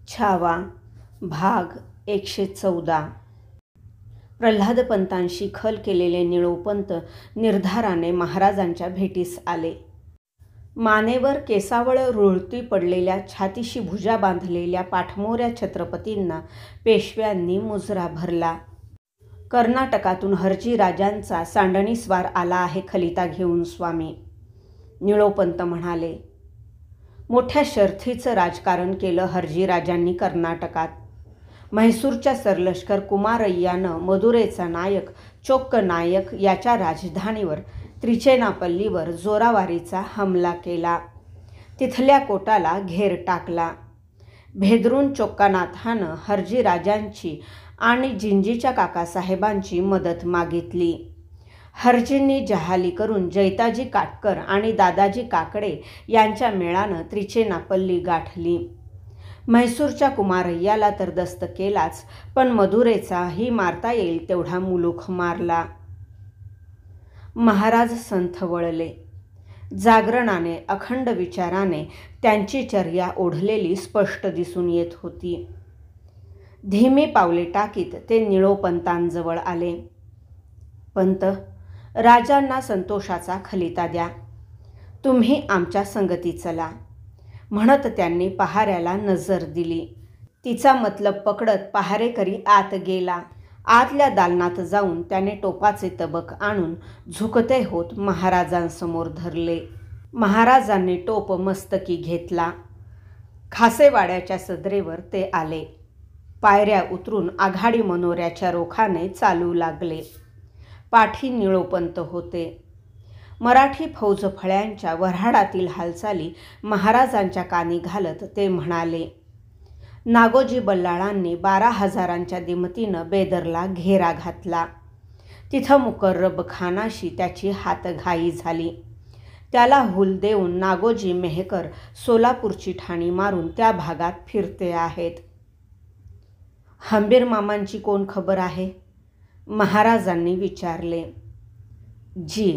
छावा भाग 114. प्रल्हादपंतांशी खल केलेले निळोपंत निर्धाराने महाराजांच्या भेटीस आले. मानेवर केसावळ रुळती पडलेल्या छातीशी भुजा बांधलेल्या पाठमोऱ्या छत्रपतींना पेशव्यांनी मुजरा भरला. कर्नाटकातून हर्जीराजांचा सांडणीस्वार आला आहे खलिता घेऊन स्वामी, निळोपंत म्हणाले. मोठ्या शर्थीचं राजकारण केलं हर्जीराजांनी कर्नाटकात. म्हैसूरच्या सरलष्कर कुमारय्यानं मदुरेचा नायक चोक्क नायक याच्या राजधानीवर त्रिचेनापल्लीवर जोरावारीचा हमला केला. तिथल्या कोटाला घेर टाकला. भेदरून चोक्कानाथानं हर्जीराजांची आणि जिंजीच्या काकासाहेबांची मदत मागितली. हर्जींनी जहाली करून जैताजी काटकर आणि दादाजी काकडे यांच्या मेळानं त्रिचेनापल्ली गाठली. म्हैसूरच्या कुमारय्याला तर दस्त केलाच, पण मदुरेचाही मारता येईल तेवढा मुलूख मारला. महाराज संथ वळले. जागरणाने अखंड विचाराने त्यांची चर्या ओढलेली स्पष्ट दिसून येत होती. धीमी पावले टाकीत ते निळोपंतांजवळ आले. पंत, राजांना संतोषाचा खलिता द्या. तुम्ही आमच्या संगती चला, म्हणत त्यांनी पहाऱ्याला नजर दिली. तिचा मतलब पकडत पहारेकरी आत गेला. आतल्या दालनात जाऊन त्याने टोपाचे तबक आणून झुकते होत महाराजांसमोर धरले. महाराजांनी टोप मस्तकी घेतला. खासेवाड्याच्या सदरेवर ते आले. पायऱ्या उतरून आघाडी मनोऱ्याच्या रोखाने चालू लागले. पाठी निळोपंत होते. मराठी फौजफळ्यांच्या वऱ्हाडातील हालचाली महाराजांच्या कानी घालत ते म्हणाले. नागोजी बल्लाळांनी 12,000च्या दिमतीनं बेदरला घेरा घातला. तिथं मुकर्रब खानाशी त्याची हातघाई झाली. त्याला हुल देऊन नागोजी मेहकर सोलापूरची ठाणी मारून त्या भागात फिरते आहेत. हंबीर मामांची कोण खबर आहे? महाराजांनी विचारले. जी,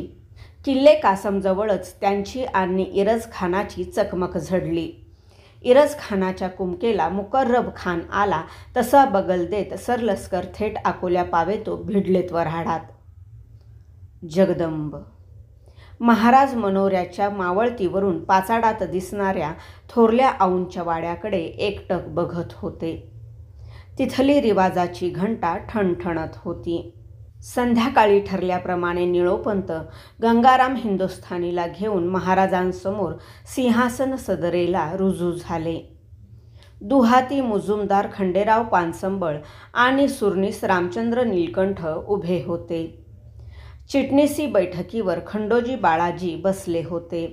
किल्ले कासमजवळच त्यांची आणि इरज खानाची चकमक झडली. इरज खानाच्या कुमकेला मुकर्रब खान आला तसा बगल देत सरलस्कर थेट अकोल्या पावेतो भिडलेत वऱ्हाडात. जगदंब. महाराज मनोऱ्याच्या मावळतीवरून पाचाडात दिसणाऱ्या थोरल्या आऊंच्या वाड्याकडे एकटक बघत होते. तिथली रिवाजाची घंटा ठणठणत होती. संध्याकाळी ठरल्याप्रमाणे निळोपंत गंगाराम हिंदुस्थानीला घेऊन महाराजांसमोर सिंहासन सदरेला रुजू झाले. दुहाती मुजुमदार खंडेराव पानसंबळ आणि सुरनीस रामचंद्र नीलकंठ उभे होते. चिटणीसी बैठकीवर खंडोजी बाळाजी बसले होते.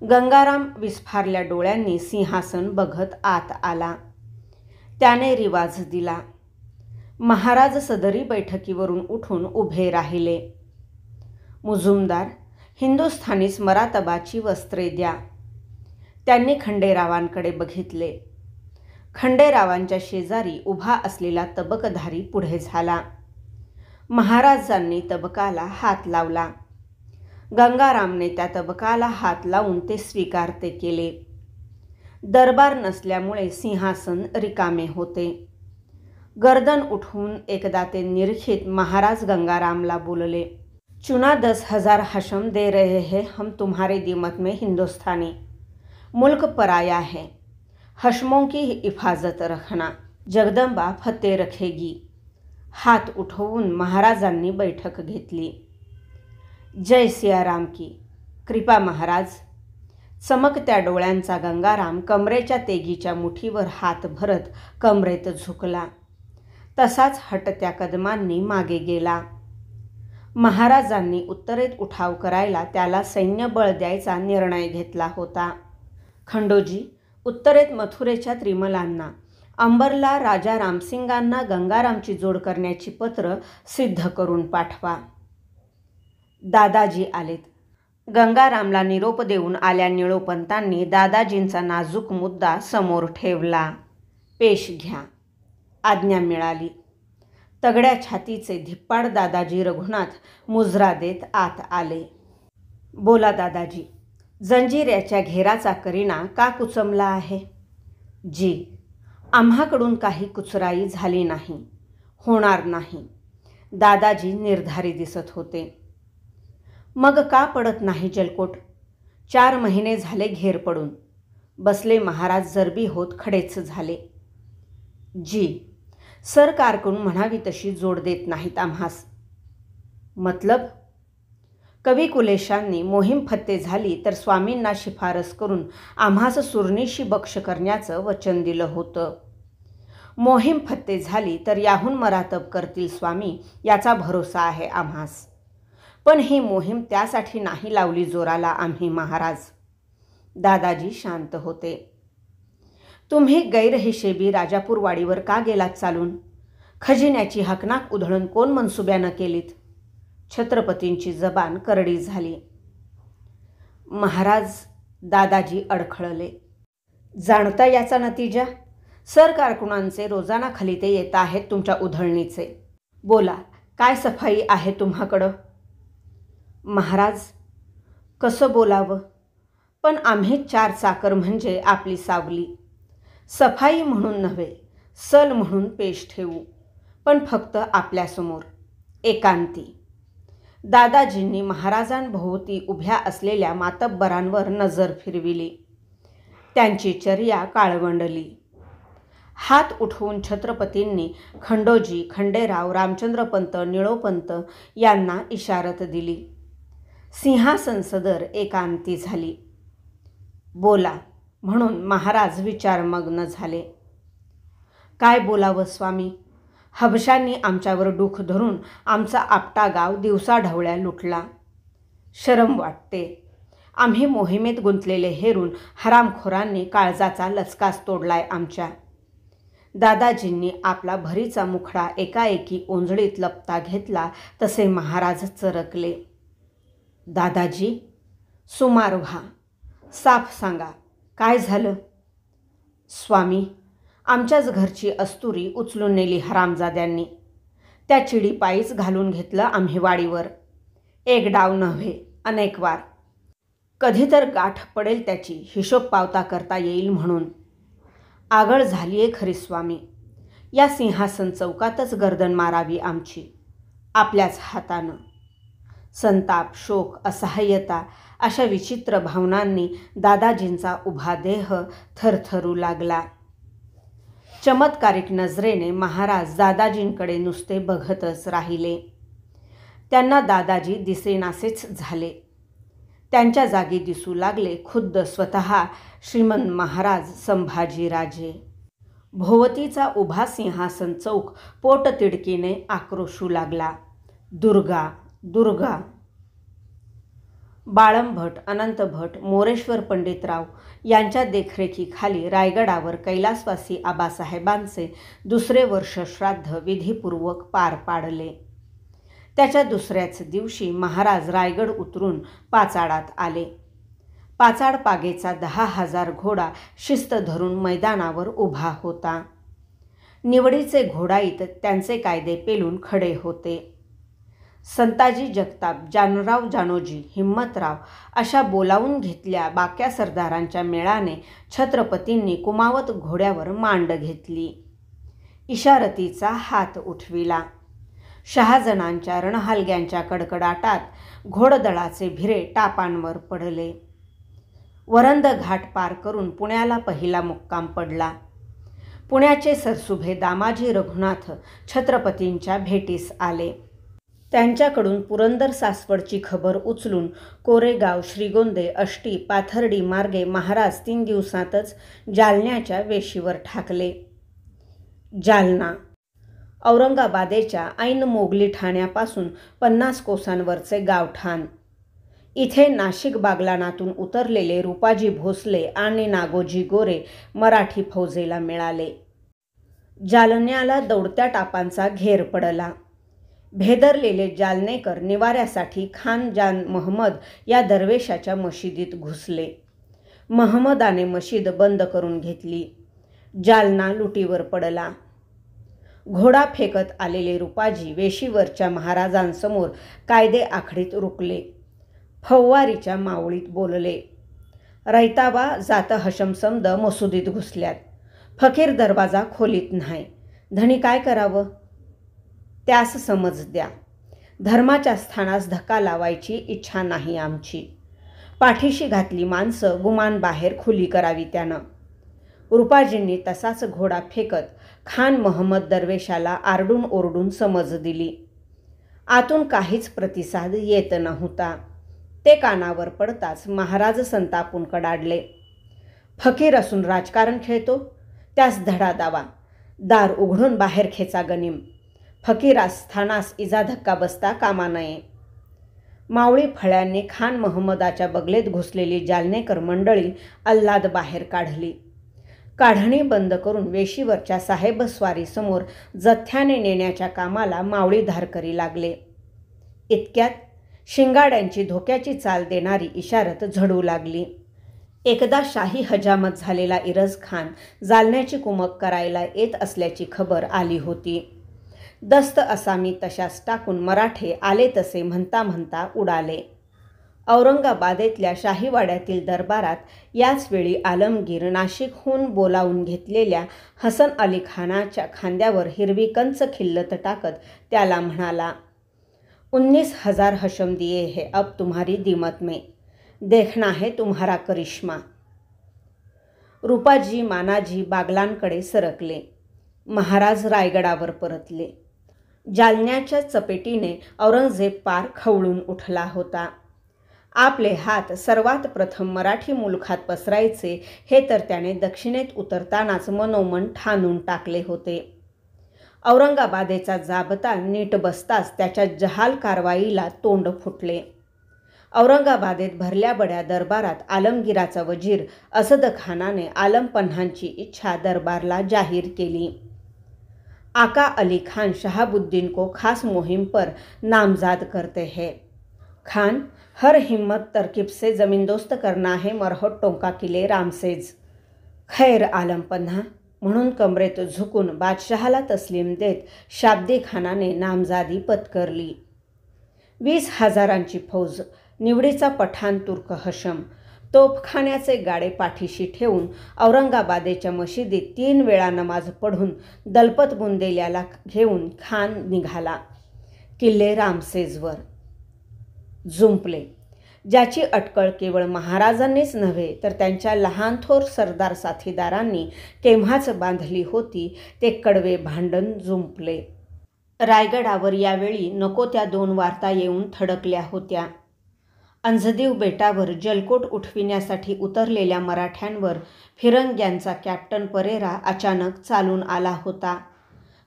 गंगाराम विस्फारल्या डोळ्यांनी सिंहासन बघत आत आला. त्याने रिवाज दिला. महाराज सदरी बैठकीवरून उठून उभे राहिले. मुजुमदार, हिंदुस्थानीस मरातबाची वस्त्रे द्या. त्यांनी खंडेरावांकडे बघितले. खंडेरावांच्या शेजारी उभा असलेला तबकधारी पुढे झाला. महाराजांनी तबकाला हात लावला. गंगारामने त्या तबकाला हात लावून ते स्वीकारते केले. दरबार नसल्यामुळे सिंहासन रिकामे होते. गर्दन उठवून एकदा ते निरखित महाराज गंगारामला बोलले. चुना 10,000 हशम दे रहे हैं हम तुम्हारे दिमत में हिंदुस्तानी. मुल्क पराया है, हशमों की हिफाजत रखना. जगदंबा फतेह रखेगी. हात उठवून महाराजांनी बैठक घेतली. जय सियाराम की. कृपा महाराज. चमकत्या डोळ्यांचा गंगाराम कमरेच्या तेगीच्या मुठीवर हात भरत कमरेत झुकला. तसाच हटत्या कदमांनी मागे गेला. महाराजांनी उत्तरेत उठाव करायला त्याला सैन्यबळ द्यायचा निर्णय घेतला होता. खंडोजी, उत्तरेत मथुरेच्या त्रिमलांना, अंबरला राजा रामसिंगांना गंगारामची जोड करण्याची पत्र सिद्ध करून पाठवा. दादाजी आलेत. गंगारामला निरोप देऊन आल्या निळोपंतांनी दादाजींचा नाजूक मुद्दा समोर ठेवला. पेश घ्या. आज्ञा मिळाली. तगड्या छातीचे धिप्पाड दादाजी रघुनाथ मुजरा देत आत आले. बोला दादाजी, जंजीऱ्याच्या घेराचा करिणा का कुचमला आहे? जी, आम्हाकडून काही कुचराई झाली नाही, होणार नाही. दादाजी निर्धारी दिसत होते. मग का पडत नाही जलकोट? 4 महिने झाले घेर पडून. बसले महाराज जरबी होत खडेच झाले. जी, सरकारकडून म्हणावी तशी जोड देत नाहीत आम्हास. मतलब? कविकुलेशांनी मोहीम फत्ते झाली तर स्वामींना शिफारस करून आम्हास सुरनीशी बक्ष करण्याचं वचन दिलं होतं. मोहीम फत्ते झाली तर याहून मरातब करतील स्वामी याचा भरोसा आहे आम्हास. पण ही मोहीम त्यासाठी नाही लावली जोराला आम्ही महाराज. दादाजी शांत होते. तुम्ही गैरहिशेबी राजापूरवाडीवर का गेलात चालून? खजिन्याची हकनाक उधळण कोण मनसुब्यानं केलीत? छत्रपतींची जबान करडी झाली. महाराज, दादाजी अडखळले. जाणता याचा नतीजा? सरकारकुणांचे रोजाना खलिते येत आहेत तुमच्या उधळणीचे. बोला, काय सफाई आहे तुम्हाकडं? महाराज, कसं बोलावं? पण आम्ही 4 चाकर म्हणजे आपली सावली. सफाई म्हणून नव्हे, सल म्हणून पेश ठेवू, पण फक्त आपल्यासमोर, एकांती. दादाजींनी महाराजांभोवती उभ्या असलेल्या मातब्बरांवर नजर फिरविली. त्यांची चर्या काळवंडली. हात उठवून छत्रपतींनी खंडोजी, खंडेराव, रामचंद्रपंत, निळोपंत यांना इशारत दिली. सिंहासन सदर एकांती झाली. बोला, म्हणून महाराज विचारमग्न झाले. काय बोलावं स्वामी? हबशांनी आमच्यावर डूख धरून आमचा आपटा गाव दिवसाढवळ्या लुटला. शरम वाटते. आम्ही मोहिमेत गुंतलेले हेरून हरामखोरांनी काळजाचा लचकाच तोडलाय आमच्या. दादाजींनी आपला भरीचा मुखडा एकाएकी ओंजळीत लपता घेतला तसे महाराज चरकले. दादाजी, सुमार व्हा. साफ सांगा, काय झालं? स्वामी, आमच्याच घरची अस्तुरी उचलून नेली हरामजाद्यांनी. त्या चिडीपायीच घालून घेतलं आम्ही वाडीवर. एक डाव नव्हे, अनेक वार. कधी तर गाठ पडेल त्याची, हिशोब पावता करता येईल म्हणून. आगळ झालीये खरी स्वामी. या सिंहासन चौकातच गर्दन मारावी आमची, आपल्याच हातानं. संताप, शोक, असहाय्यता अशा विचित्र भावनांनी दादाजींचा उभा देह थरथरू लागला. चमत्कारिक नजरेने महाराज दादाजींकडे नुसते बघतच राहिले. त्यांना दादाजी दिसेनासेच झाले. त्यांच्या जागी दिसू लागले खुद्द स्वतः श्रीमंत महाराज संभाजीराजे. भोवतीचा उभा सिंहासन चौक पोटतिडकीने आक्रोशू लागला. दुर्गा, दुर्गा. बाळंभट, अनंतभट, मोरेश्वर पंडितराव यांच्या देखरेखीखाली रायगडावर कैलासवासी आबासाहेबांचे 2रे वर्ष श्राद्ध विधिपूर्वक पार पाडले. त्याच्या 2ऱ्याच दिवशी महाराज रायगड उतरून पाचाडात आले. पाचाड पागेचा 10,000 घोडा शिस्त धरून मैदानावर उभा होता. निवडीचे घोडाईत त्यांचे कायदे पेलून खडे होते. संताजी जगताप, जानराव जानोजी, हिम्मतराव अशा बोलावून घेतल्या बाक्या सरदारांच्या मेळाने छत्रपतींनी कुमावत घोड्यावर मांड घेतली. इशारतीचा हात उठविला. शहाजणांच्या रणहालग्यांच्या कडकडाटात घोडदळाचे भिरे टापांवर पडले. वरंद घाट पार करून पुण्याला पहिला मुक्काम पडला. पुण्याचे सरसुभे दामाजी रघुनाथ छत्रपतींच्या भेटीस आले. त्यांच्याकडून पुरंदर सासवडची खबर उचलून कोरेगाव, श्रीगोंदे, आष्टी, पाथर्डी मार्गे महाराज 3 दिवसातच जालन्याच्या वेशीवर ठाकले. जालना औरंगाबादेच्या ऐन मोगली ठाण्यापासून 50 कोसांवरचे गावठाण. इथे नाशिक बागलाणातून उतरलेले रूपाजी भोसले आणि नागोजी गोरे मराठी फौजेला मिळाले. जालन्याला दौडत्या टापांचा घेर पडला. भेदरलेले जालनेकर निवाऱ्यासाठी खान जान महमद या दरवेशाच्या मशिदीत घुसले. महमदाने मशीद बंद करून घेतली. जालना लुटीवर पडला. घोडा फेकत आलेले रूपाजी वेशीवरच्या महाराजांसमोर कायदे आखडीत रुकले. फौवारीच्या मावळीत बोलले. रैताबा जात हशम समद मसुदीत घुसल्यात. फकीर दरवाजा खोलीत नाही. धनी काय करावं? त्यास समज द्या. धर्माच्या स्थानास धक्का लावायची इच्छा नाही आमची. पाठीशी घातली माणसं गुमान बाहेर खुली करावी त्यानं. रुपाजींनी तसाच घोडा फेकत खान महम्मद दरवेशाला आरडून ओरडून समज दिली. आतून काहीच प्रतिसाद येत नव्हता. ते कानावर पडताच महाराज संतापून कडाडले. फकीर असून राजकारण खेळतो, त्यास धडा दावा. दार उघडून बाहेर खेचा गनिम. फकीरास स्थानास इजा धक्का बसता कामा नये. मावळी फळ्यांनी खान महम्मदाच्या बगलेत घुसलेली जालनेकर मंडळी अल्लाद बाहेर काढली. काढणी बंद करून वेशीवरच्या साहेबस्वारीसमोर जथ्याने नेण्याच्या कामाला मावळी धारकरी लागले. इतक्यात शिंगाड्यांची धोक्याची चाल देणारी इशारत झडू लागली. एकदा शाही हजामत झालेला इरज खान जालन्याची कुमक करायला येत असल्याची खबर आली होती. दस्त असामी तशास टाकून मराठे आले तसे म्हणता म्हणता उडाले. औरंगाबादेतल्या शाहीवाड्यातील दरबारात याच वेळी आलमगीर नाशिकहून बोलावून घेतलेल्या हसन अली खानाच्या खांद्यावर हिरवी कंच खिल्लत टाकत त्याला म्हणाला, 19,000 हशम दिए है अब तुम्हारी दिमत में, देखना है तुम्हारा करिश्मा. रूपाजी मानाजी बागलांकडे सरकले. महाराज रायगडावर परतले. जालन्याच्या चपेटीने औरंगजेब पार खवळून उठला होता. आपले हात सर्वात प्रथम मराठी मुलखात पसरायचे हे तर त्याने दक्षिणेत उतरतानाच मनोमन ठाणून टाकले होते. औरंगाबादेचा जाबता नीट बसताच त्याच्या जहाल कारवाईला तोंड फुटले. औरंगाबादेत भरल्या बड्या दरबारात आलमगीराचा वजीर असद खानाने आलम पन्हांची इच्छा दरबारला जाहीर केली. आका अली खान शहाबुद्दीन को खास मुहिम पर नामजाद करते हैं. खान, हर हिम्मत तरकीब से जमीनदोस्त करना है मरहट्टों का किले रामसेज. खैर आलम पन्हा, म्हणून कमरेत झुकून बादशहाला तस्लीम देत शाब्दी खानाने नामजादी पत्करली. 20,000 फौज, निवडीचा पठाण तुर्क हशम, तोफखान्याचे गाडे पाठीशी ठेवून औरंगाबादेच्या मशिदीत 3 वेळा नमाज पढून दलपत बुंदेल्याला घेऊन खान निघाला किल्ले रामसेजवर. जुंपले, ज्याची अटकळ केवळ महाराजांनीच नव्हे तर त्यांच्या लहान थोर सरदार साथीदारांनी केव्हाच बांधली होती ते कडवे भांडण जुंपले. रायगडावर यावेळी नको त्या 2 वार्ता येऊन थडकल्या होत्या. अंजदीव बेटावर जलकोट उठविण्यासाठी उतरलेल्या मराठ्यांवर फिरंग्यांचा कॅप्टन परेरा अचानक चालून आला होता.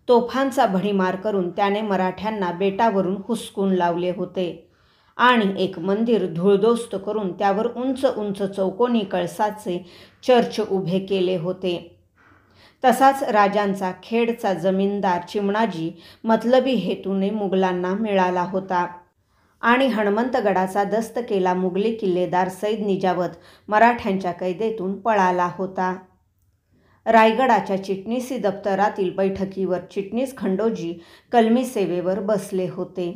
तोफांचा भडीमार करून त्याने मराठ्यांना बेटावरून हुसकून लावले होते आणि एक मंदिर धुळदोस्त करून त्यावर उंच उंच चौकोनी कळसाचे चर्च उभे केले होते. तसाच राजांचा खेडचा जमीनदार चिमणाजी मतलबी हेतूने मुघलांना मिळाला होता आणि हणमंतगडाचा दस्त केला मुघली किल्लेदार सैद निजावत मराठ्यांच्या कैदेतून पळाला होता. रायगडाच्या चिटणीसी दप्तरातील बैठकीवर चिटणीस खंडोजी कलमी सेवेवर बसले होते.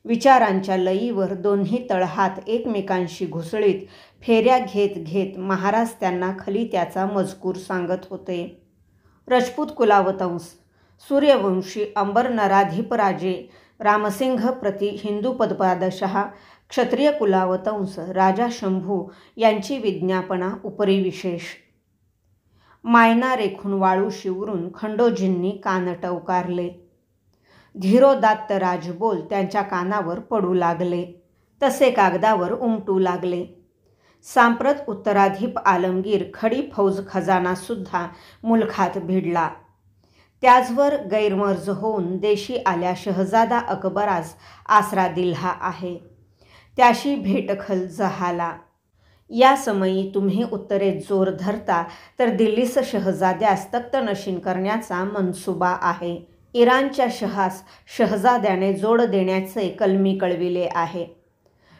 विचारांच्या लईवर दोन्ही तळहात एकमेकांशी घुसळीत फेऱ्या घेत घेत महाराज त्यांना खलित्याचा मजकूर सांगत होते. रजपूत कुलावतंस, सूर्यवंशी अंबर नराधिपराजे रामसिंह प्रति हिंदू पदपादशहा क्षत्रिय कुलावतंस राजा शंभू यांची विज्ञापना उपरी विशेष. मायना रेखून वाळू शिवरून खंडोजींनी कान टवकारले. धीरोदात्त राजबोल त्यांच्या कानावर पडू लागले तसे कागदावर उमटू लागले. सांप्रत उत्तराधिप आलमगीर खडी फौज खजानासुद्धा मुलखात भिडला. त्याचवर गैरमर्ज होऊन देशी आल्या शहजादा अकबरास आसरा दिल्हा आहे. त्याशी भेटखल जहाला. या समयी तुम्ही उत्तरेत जोर धरता तर दिल्लीस शहजाद्यास तख्तनशीन करण्याचा मनसुबा आहे. इराणच्या शहास शहजाद्याने जोड देण्याचे कलमी कळविले आहे.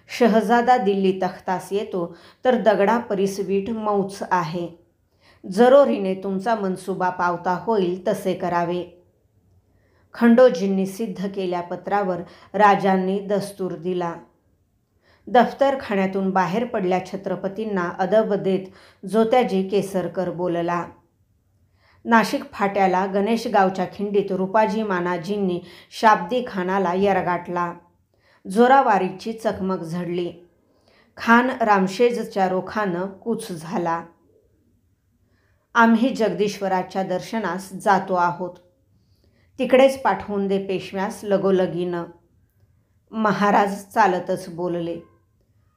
शहजादा दिल्ली तख्तास येतो तर दगडा परिसवीट मौच आहे. जरोरीने तुमचा मनसुबा पावता होईल तसे करावे. खंडोजींनी सिद्ध केल्या पत्रावर राजांनी दस्तूर दिला. दफ्तरखान्यातून बाहेर पडल्या छत्रपतींना अदब देत जोत्याजी केसरकर बोलला. नाशिक फाट्याला गणेशगावच्या खिंडीत रुपाजी मानाजींनी शाब्दी खानाला यरगाटला. जोरावारीची चकमक झडली. खान रामशेजच्या रोखानं कूच झाला. आम्ही जगदीश्वराच्या दर्शनास जातो आहोत. तिकडेच पाठवून दे पेशव्यास लगोलगीनं. महाराज चालतच बोलले.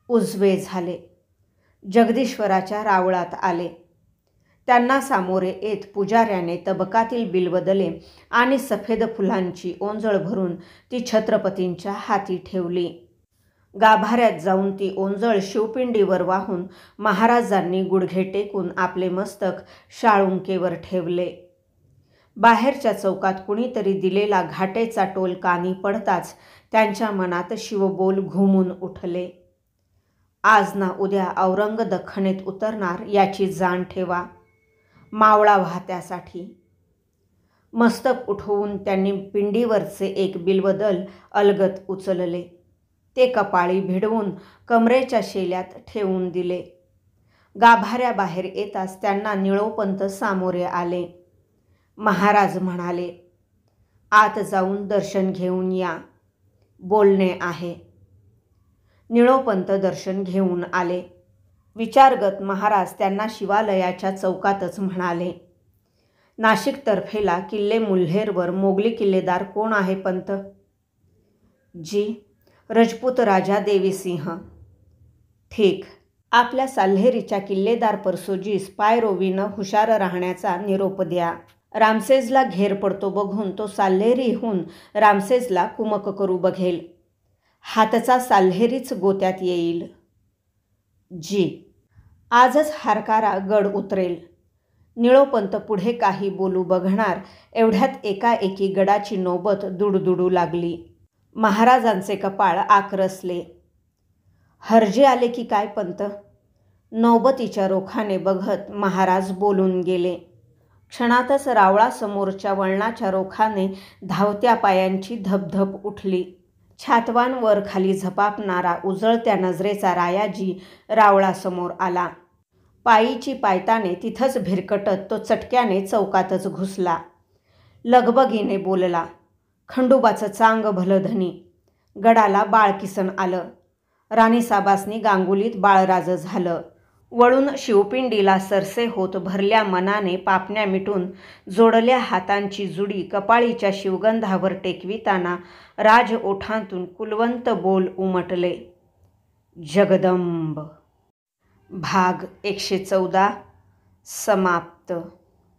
उजवे झाले. जगदीश्वराच्या रावळात आले. त्यांना सामोरे येत पुजाऱ्याने तबकातील बिल्वदले आणि सफेद फुलांची ओंजळ भरून ती छत्रपतींच्या हाती ठेवली. गाभाऱ्यात जाऊन ती ओंजळ शिवपिंडीवर वाहून महाराजांनी गुडघे टेकून आपले मस्तक शाळुंकेवर ठेवले. बाहेरच्या चौकात कुणीतरी दिलेला घाटेचा टोल कानी पडताच त्यांच्या मनात शिवबोल घुमून उठले. आज ना उद्या औरंग दख्खनेत उतरणार याची जाण ठेवा. मावळा वाहत्यासाठी. मस्तक उठवून त्यांनी पिंडीवरचे एक बिल्वदल अलगत उचलले. ते कपाळी भिडवून कमरेच्या शेल्यात ठेवून दिले. गाभाऱ्याबाहेर येताच त्यांना निळोपंत सामोरे आले. महाराज म्हणाले, आत जाऊन दर्शन घेऊन या. बोलणे आहे. निळोपंत दर्शन घेऊन आले. विचारगत महाराज त्यांना शिवालयाच्या चौकातच म्हणाले, नाशिक तर्फेला किल्ले मुल्हेरवर मोगली किल्लेदार कोण आहे पंत? जी, रजपूत राजा देवीसिंह. ठीक. आपल्या साल्हेरीच्या किल्लेदार परसोजीस पायरोवीनं हुशार राहण्याचा निरोप द्या. रामसेजला घेर पडतो बघून तो साल्हेरीहून रामसेजला कुमक करू बघेल. हातचा साल्हेरीच गोत्यात येईल. जी. आजच हारकारा गड उतरेल. निळोपंत पुढे काही बोलू बघणार एवढ्यात एकाएकी गडाची नौबत दुडदुडू लागली. महाराजांचे कपाळ आकरसले. हर्जे आले की काय पंत? नौबतीच्या रोखाने बघत महाराज बोलून गेले. क्षणातच रावळासमोरच्या वळणाच्या रोखाने धावत्या पायांची धपधप उठली. छातवान वर खाली झपापणारा उजळत्या नजरेचा रायाजी रावळासमोर आला. पायीची पायताने तिथंच भिरकटत तो चटक्याने चौकातच घुसला. लगबगीने बोलला, खंडोबाचं चांग भलं धनी. गडाला बाळकिसन आलं. राणीसाबासनी गांगुलीत बाळराज झालं. वळून शिवपिंडीला सरसे होत भरल्या मनाने पापण्या मिटून जोडल्या हातांची जुडी कपाळीच्या शिवगंधावर टेकविताना राज ओठांतून कुलवंत बोल उमटले. जगदंब. भाग 114 समाप्त.